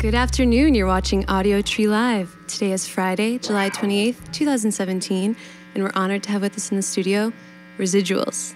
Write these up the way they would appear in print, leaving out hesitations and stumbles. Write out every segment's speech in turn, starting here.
Good afternoon. You're watching Audiotree Live. Today is Friday, July 28th, 2017, and we're honored to have with us in the studio Residuels.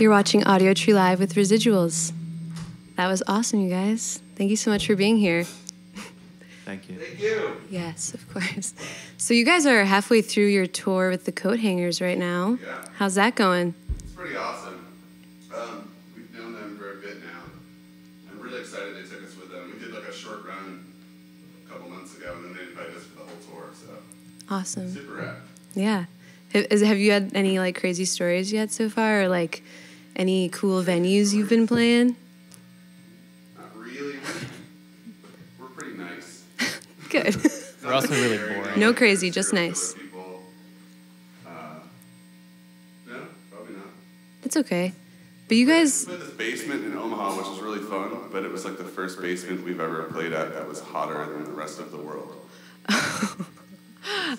You're watching Audiotree Live with Residuels. That was awesome, you guys. Thank you so much for being here. Thank you. Thank you. Yes, of course. So you guys are halfway through your tour with the Coat Hangers right now. Yeah. How's that going? It's pretty awesome. We've known them for a bit now. I'm really excited they took us with them. We did like a short run a couple months ago, and then they invited us for the whole tour, so Awesome. super rad. Yeah. Have you had any like crazy stories yet so far, or like any cool venues you've been playing? Not really. We're pretty nice. Good. We're also really boring. No crazy, just nice. People. No, probably not. It's okay. But you guys, We played this basement in Omaha, which was really fun, but it was like the first basement we've ever played at that was hotter than the rest of the world.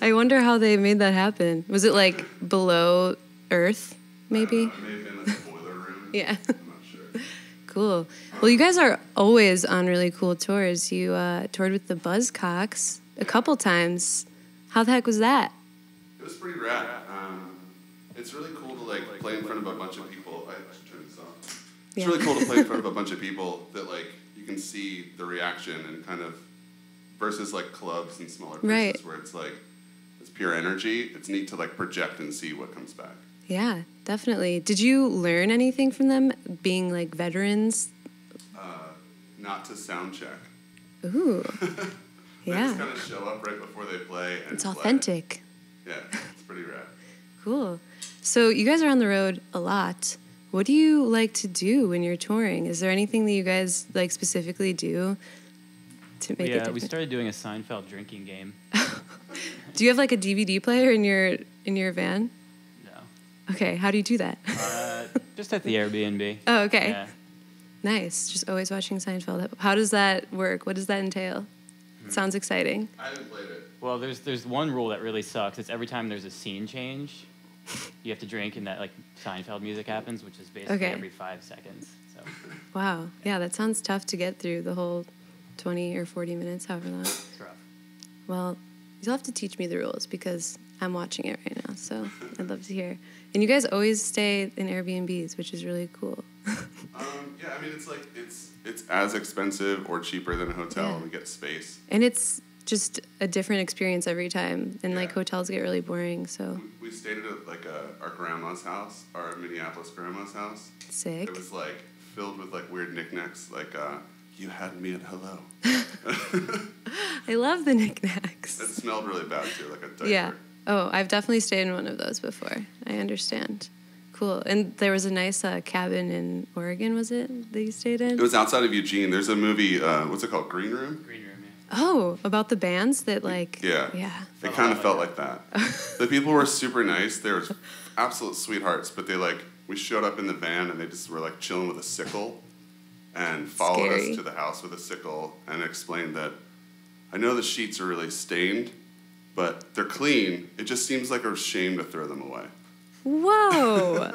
I wonder how they made that happen. Was it like below Earth, maybe? It may have been like a boiler room. Yeah. I'm not sure. Cool. Well, you guys are always on really cool tours. You toured with the Buzzcocks a couple times. How the heck was that? It was pretty rad. It's really cool to like play in front of a bunch of people. I should turn this off. It's Yeah. really cool to play in front of a bunch of people that like you can see the reaction and kind of versus like clubs and smaller places Right. where it's like it's pure energy. It's neat to like project and see what comes back. Yeah, definitely. Did you learn anything from them, being like veterans? Not to sound check. Ooh, They yeah. just kind of show up right before they play. And It's play. authentic. Yeah, it's pretty rad. Cool. So you guys are on the road a lot. What do you like to do when you're touring? Is there anything that you guys like specifically do to make it Yeah, different? we started doing a Seinfeld drinking game. Do you have like a DVD player in your van? No. Okay, how do you do that? Just at the Airbnb. Oh, okay. Yeah. Nice. Just always watching Seinfeld. How does that work? What does that entail? Sounds exciting. I haven't played it. Well, there's one rule that really sucks. It's every time there's a scene change, you have to drink, and that like Seinfeld music happens, which is basically every 5 seconds. So. Wow. Yeah, that sounds tough to get through the whole 20 or 40 minutes, however long. It's rough. Well, you'll have to teach me the rules because I'm watching it right now, so I'd love to hear. And you guys always stay in Airbnbs, which is really cool. Yeah, I mean, it's like it's as expensive or cheaper than a hotel. Yeah. We get space. And it's just a different experience every time. And like hotels get really boring, so. We stayed at like our grandma's house, our Minneapolis grandma's house. Sick. It was like filled with like weird knickknacks, like you had me at hello. I love the knickknacks. It smelled really bad too, like a diaper. Yeah. Oh, I've definitely stayed in one of those before. I understand. Cool. And there was a nice cabin in Oregon, was it, that you stayed in? It was outside of Eugene. There's a movie, what's it called, Green Room? Green room, yeah. Oh, about the bands that like... Yeah. It kind of felt like that. The people were super nice. They were absolute sweethearts, but we showed up in the van and they just were like chilling with a sickle and followed us to the house with a sickle and explained that, I know the sheets are really stained, but they're clean. It just seems like a shame to throw them away. Whoa.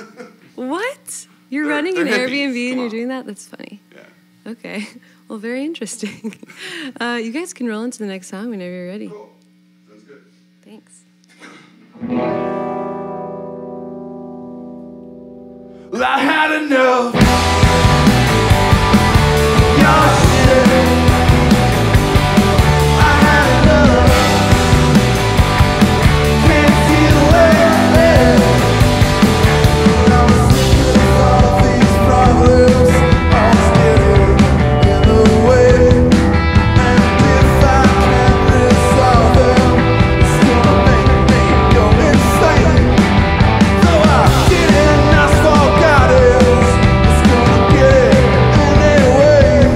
What? You're running an Airbnb and you're doing that? That's funny. Yeah. Okay. Well, very interesting. You guys can roll into the next song whenever you're ready. Cool. Sounds good. Thanks. Well, I had enough. Your shit. I had enough. Can't feel it. I was sick of all these problems. I'm standing in the way. And if I can't resolve them, it's gonna make me go insane. So I didn't ask for guidance. It's gonna get it anyway.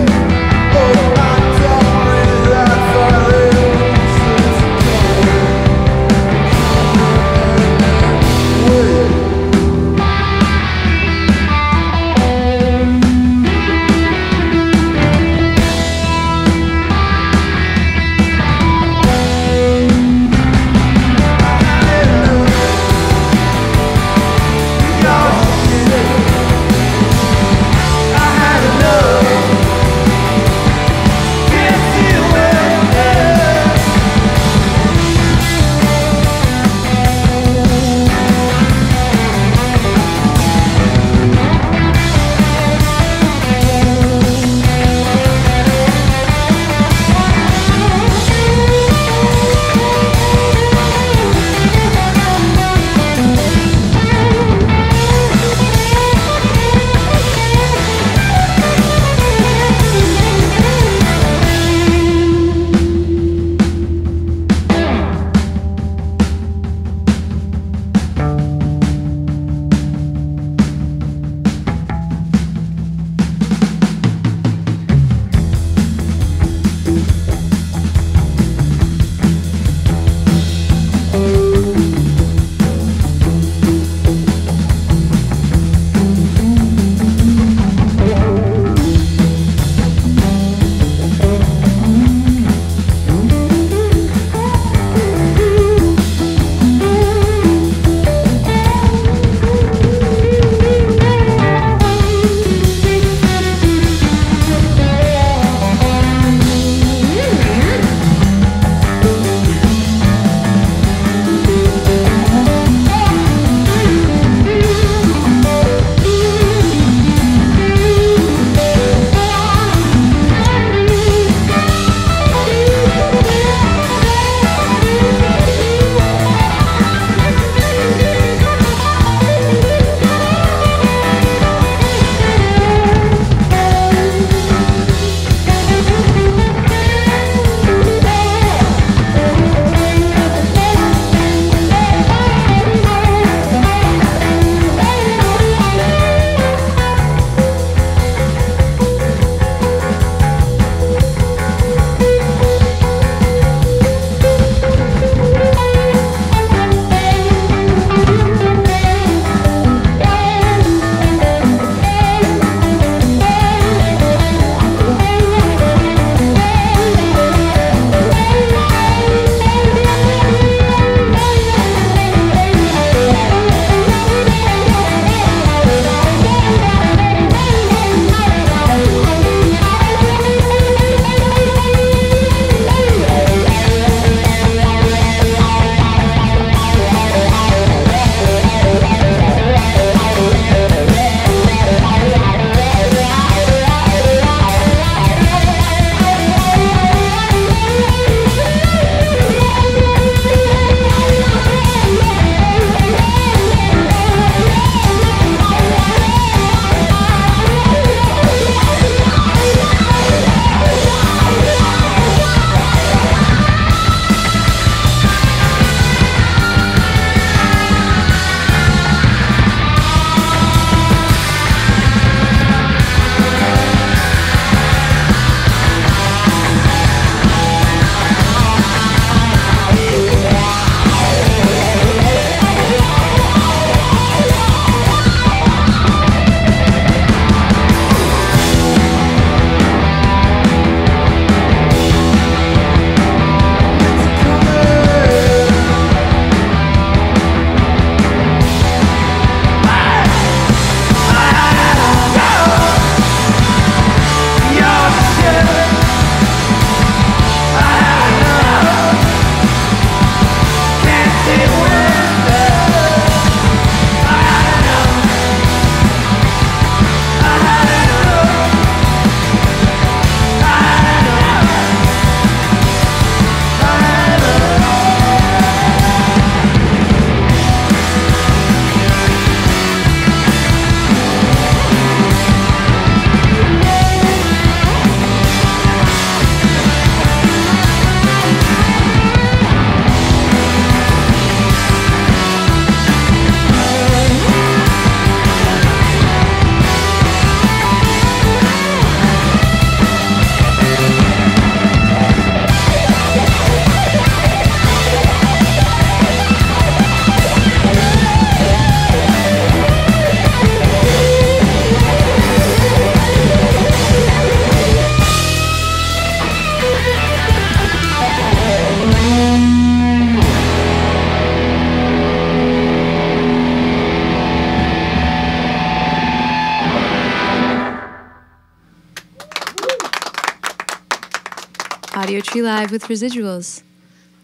live with Residuels.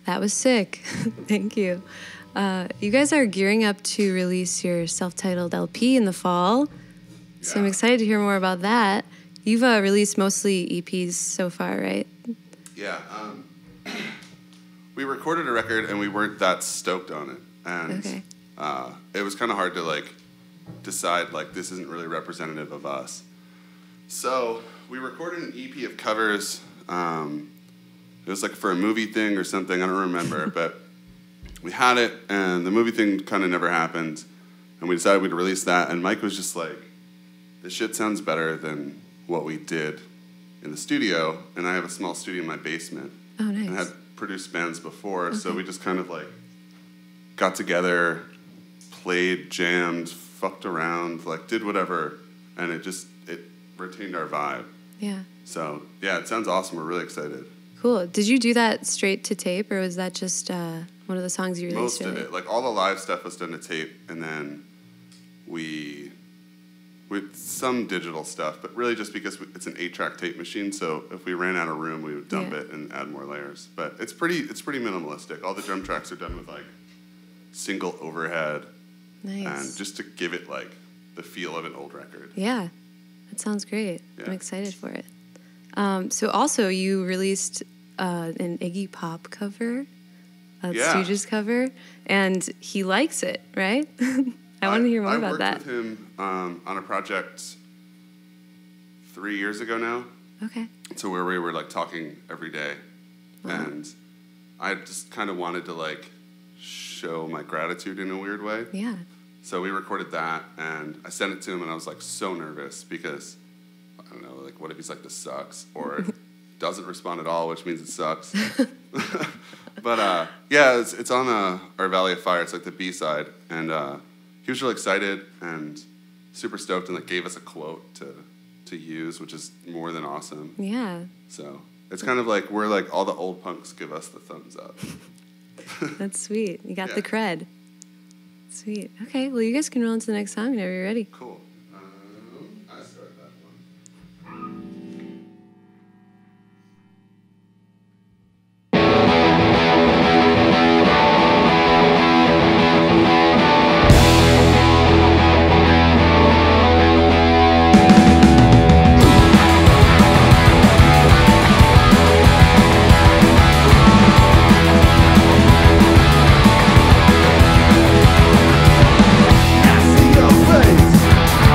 That was sick. Thank you. You guys are gearing up to release your self-titled LP in the fall. So I'm excited to hear more about that. You've released mostly EPs so far, right? Yeah. We recorded a record and we weren't that stoked on it. And it was kind of hard to like decide like this isn't really representative of us. So we recorded an EP of covers. It was like for a movie thing or something, I don't remember, but we had it and the movie thing kind of never happened. And we decided we'd release that, and Mike was just like, this shit sounds better than what we did in the studio, and I have a small studio in my basement. Oh, nice. And I had produced bands before, so we just kind of like got together, played, jammed, fucked around, like did whatever, and it retained our vibe. Yeah. So, yeah, it sounds awesome. We're really excited. Cool. Did you do that straight to tape, or was that just one of the songs you released? Most of it. Like, all the live stuff was done to tape, and then with some digital stuff, but really just because it's an 8-track tape machine, so if we ran out of room, we would dump it and add more layers. But it's pretty minimalistic. All the drum tracks are done with, like, single overhead. Nice. And just to give it, like, the feel of an old record. Yeah. That sounds great. Yeah. I'm excited for it. So also, you released an Iggy Pop cover, a Stooges cover, and he likes it, right? I want to hear more about that. I worked with him on a project 3 years ago now. Okay. So where we were like talking every day, and I just kind of wanted to like show my gratitude in a weird way. Yeah. So we recorded that, and I sent it to him, and I was like so nervous because I don't know, like what if he's like, this sucks, or doesn't respond at all, which means it sucks. But yeah, it's on our Valley of Fire. It's like the B-side, and he was really excited and super stoked, and like gave us a quote to use, which is more than awesome. Yeah. So it's kind of like we're like all the old punks give us the thumbs up. That's sweet. You got the cred. Sweet. Okay, well, you guys can roll into the next song whenever you're ready. Cool. I started that one. I see your face.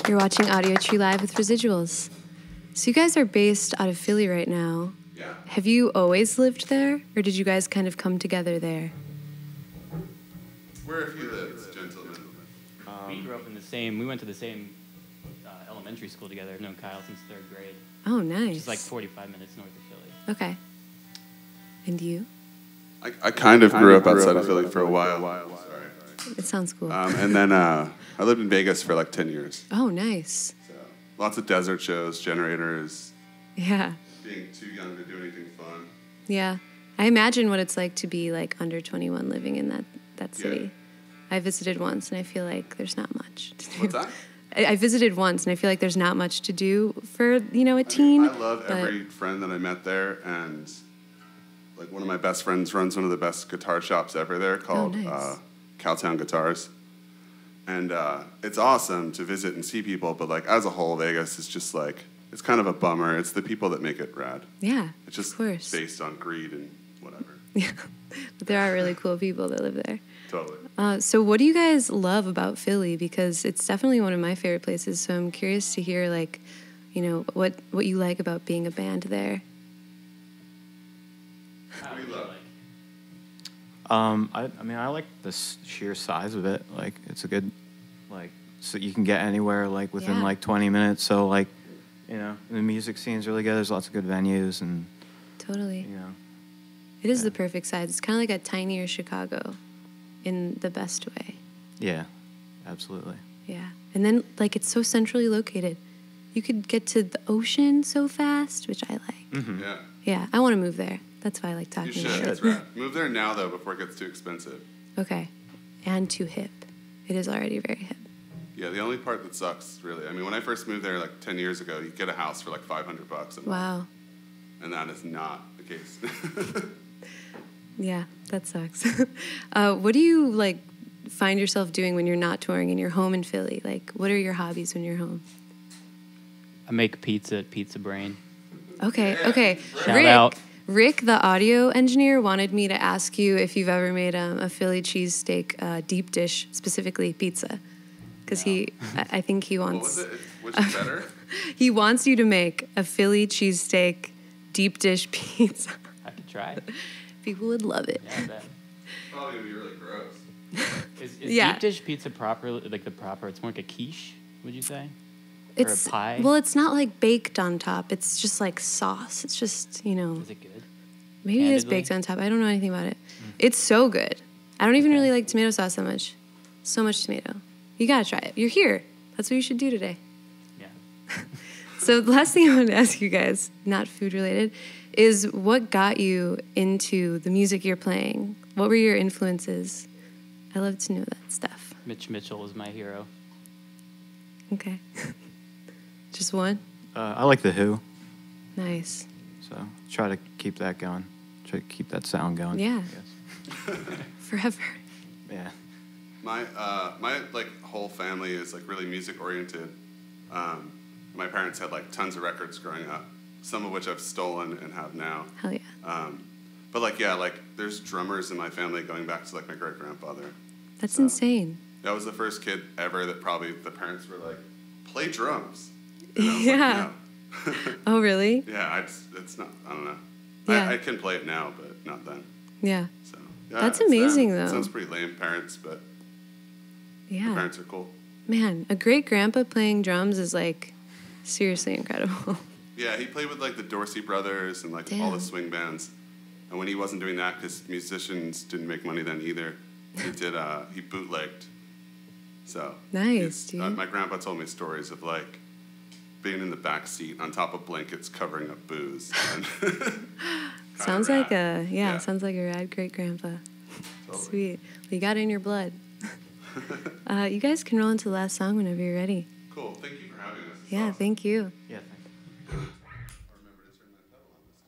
You're watching Audiotree Live with Residuals. So you guys are based out of Philly right now. Yeah. Have you always lived there, or did you guys kind of come together there? Where have you lived, gentlemen? We grew up in the same. We went to the same elementary school together. I've known Kyle since 3rd grade. Oh, nice. Which is like 45 minutes north of Philly. Okay. And you? I kind of grew up outside of Philly for a while. Sorry. It sounds cool. And then I lived in Vegas for like 10 years. Oh, nice. So, lots of desert shows, generators, Yeah. being too young to do anything fun. Yeah. I imagine what it's like to be like under 21 living in that city. Yeah. I visited once and I feel like there's not much to do. What's that? I visited once and I feel like there's not much to do for, a teen. I love every friend that I met there, and like one of my best friends runs one of the best guitar shops ever there called nice. Cowtown Guitars. And it's awesome to visit and see people, but like as a whole, Vegas is just like, it's kind of a bummer. It's the people that make it rad. Yeah, It's just of course. based on greed and whatever. Yeah, but there are really cool people that live there. Totally. So what do you guys love about Philly? Because it's definitely one of my favorite places. So I'm curious to hear, like, what you like about being a band there. What do you love? like? I mean, I like the sheer size of it. Like, it's a good, like, so you can get anywhere, like, within, Yeah. like, 20 minutes. So, like, the music scene's really good. There's lots of good venues and, Totally. It is Yeah. the perfect size. It's kind of like a tinier Chicago in the best way. yeah, absolutely. Yeah. And then, like, it's so centrally located. You could get to the ocean so fast, which I like. Mm-hmm. Yeah. Yeah, I want to move there. That's why I like You talking should. about It's it. rad. Move there now, though, before it gets too expensive. Okay. And too hip. It is already very hip. Yeah, the only part that sucks, really. I mean, when I first moved there like 10 years ago, you get a house for like $500 a month. Wow. And that is not the case. Yeah, that sucks. What do you, like, find yourself doing when you're not touring and you're home in Philly? Like, what are your hobbies when you're home? I make pizza at Pizza Brain. Okay, Yeah. okay. Shout out. Rick, the audio engineer, wanted me to ask you if you've ever made a Philly cheesesteak deep dish, specifically pizza. Because I think he What wants... was it? Which is better? He wants you to make a Philly cheesesteak deep dish pizza. I could try it. People would love it. Yeah, I bet. Probably gonna be really gross. Is Yeah. deep dish pizza it's more like a quiche, would you say? It's or a pie? Well, it's not like baked on top. It's just like sauce. It's just, Is it good? maybe it is Candidly? baked on top. I don't know anything about it. It's so good. I don't even really like tomato sauce that much. So much tomato. You gotta try it. You're here. That's what you should do today. Yeah. So the last thing I wanted to ask you guys, not food related, is what got you into the music you're playing? What were your influences? I love to know that stuff. Mitch Mitchell is my hero. Okay. Just one? I like The Who, Nice. so try to keep that going. Try to keep that sound going. Yeah. I guess. Forever. Yeah. My like whole family is like really music oriented. My parents had like tons of records growing up, some of which I've stolen and have now. Hell yeah. But like yeah, like there's drummers in my family going back to like my great grandfather. That's So- insane. That was the first kid ever that probably the parents were like, play drums. And I was Yeah. Like, no. Oh, really? Yeah, it's not. I don't know. Yeah. I can play it now, but not then. Yeah. So yeah, That's it's them. amazing, It though. sounds pretty lame, parents, but Yeah. parents are cool. Man, a great grandpa playing drums is like seriously incredible. Yeah, he played with like the Dorsey Brothers and like all Damn. the swing bands. And when he wasn't doing that, because musicians didn't make money then either, he bootlegged. So Nice, dude. my grandpa told me stories of like being in the back seat on top of blankets covering up booze. And Sounds rad. like a Yeah. sounds like a rad great grandpa. Totally. Sweet. Well, you got it in your blood. You guys can roll into the last song whenever you're ready. Cool. Thank you for having us. It's Yeah, awesome. thank you. Yeah. I'll remember to turn that pedal on this time.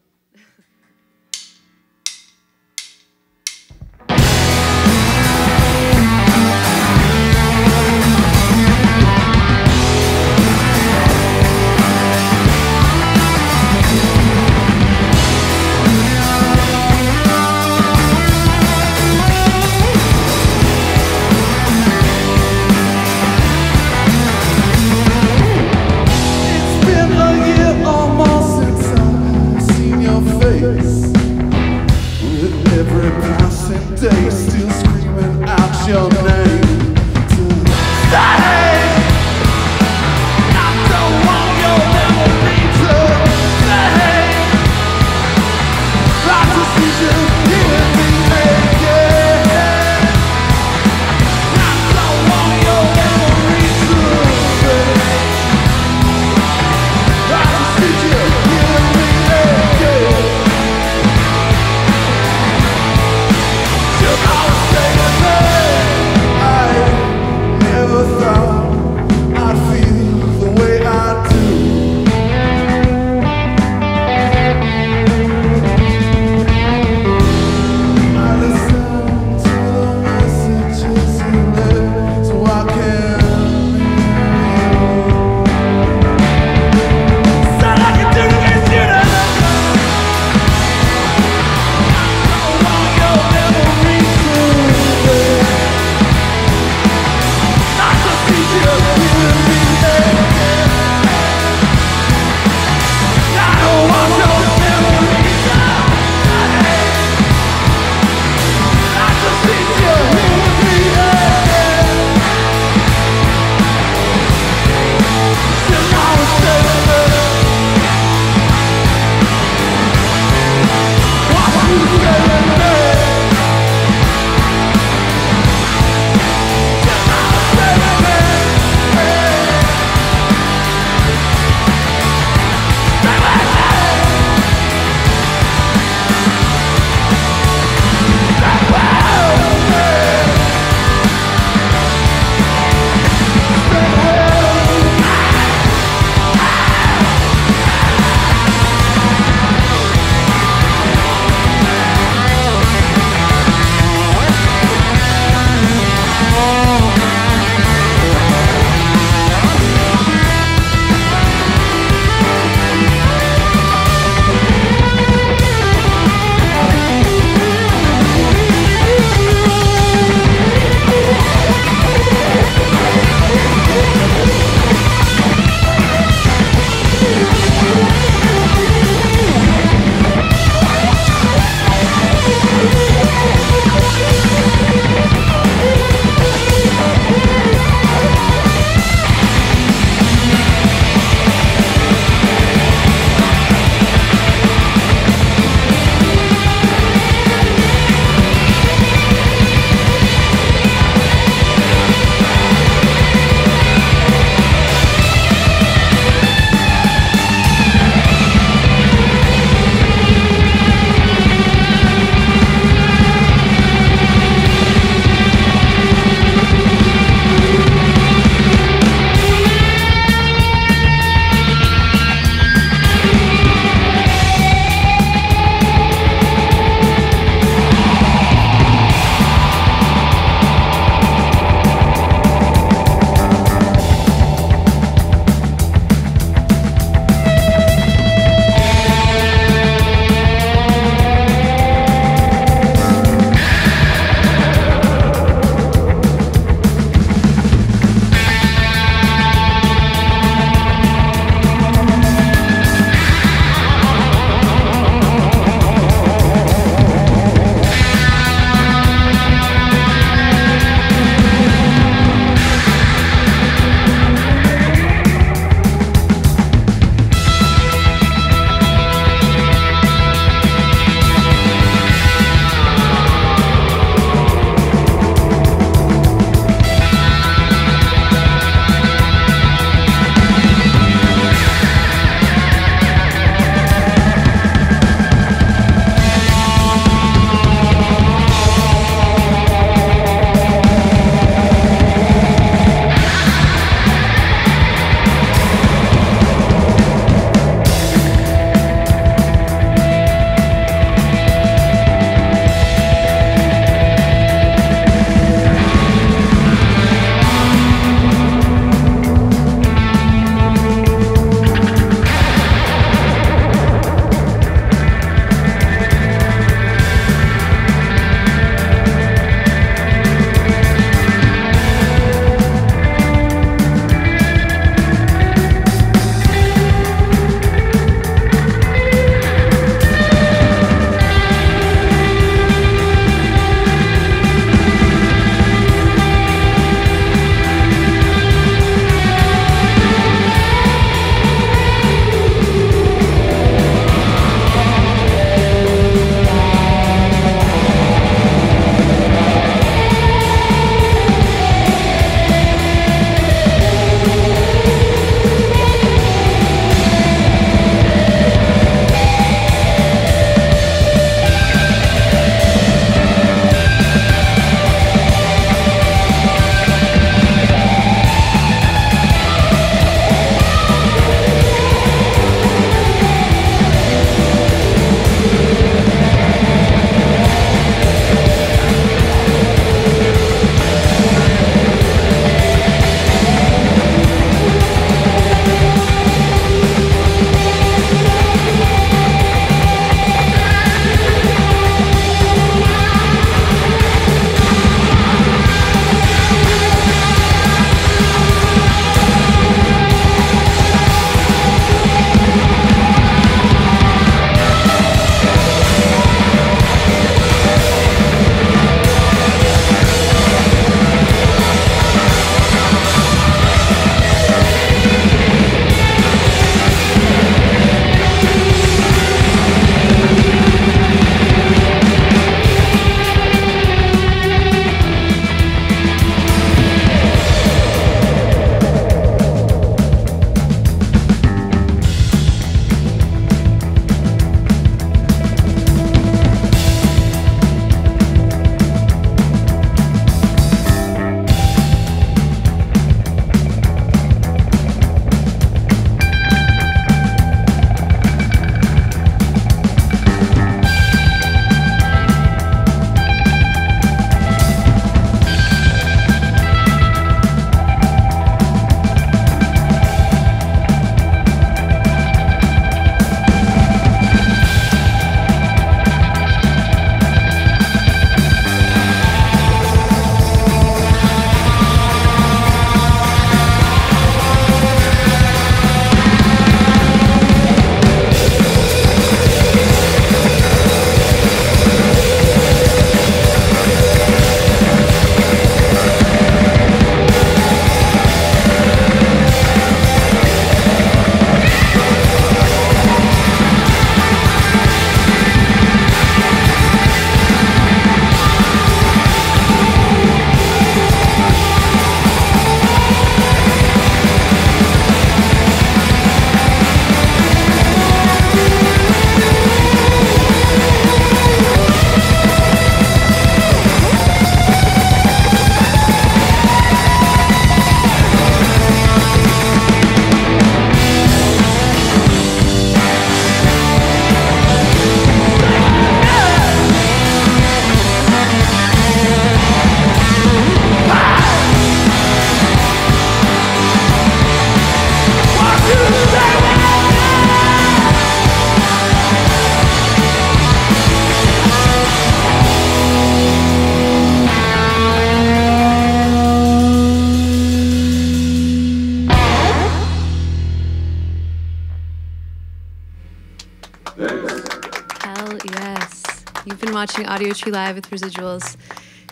watching Audiotree Live with Residuals.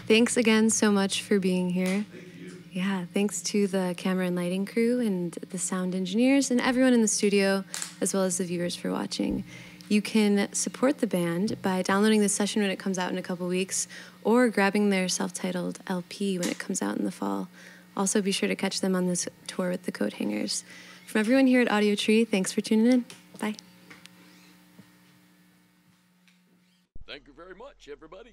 Thanks again so much for being here. Thank you. Yeah, thanks to the camera and lighting crew and the sound engineers and everyone in the studio, as well as the viewers for watching. You can support the band by downloading this session when it comes out in a couple weeks, or grabbing their self-titled LP when it comes out in the fall. Also, be sure to catch them on this tour with the Coat Hangers. From everyone here at Audiotree, thanks for tuning in. Bye. Thank you very much, everybody.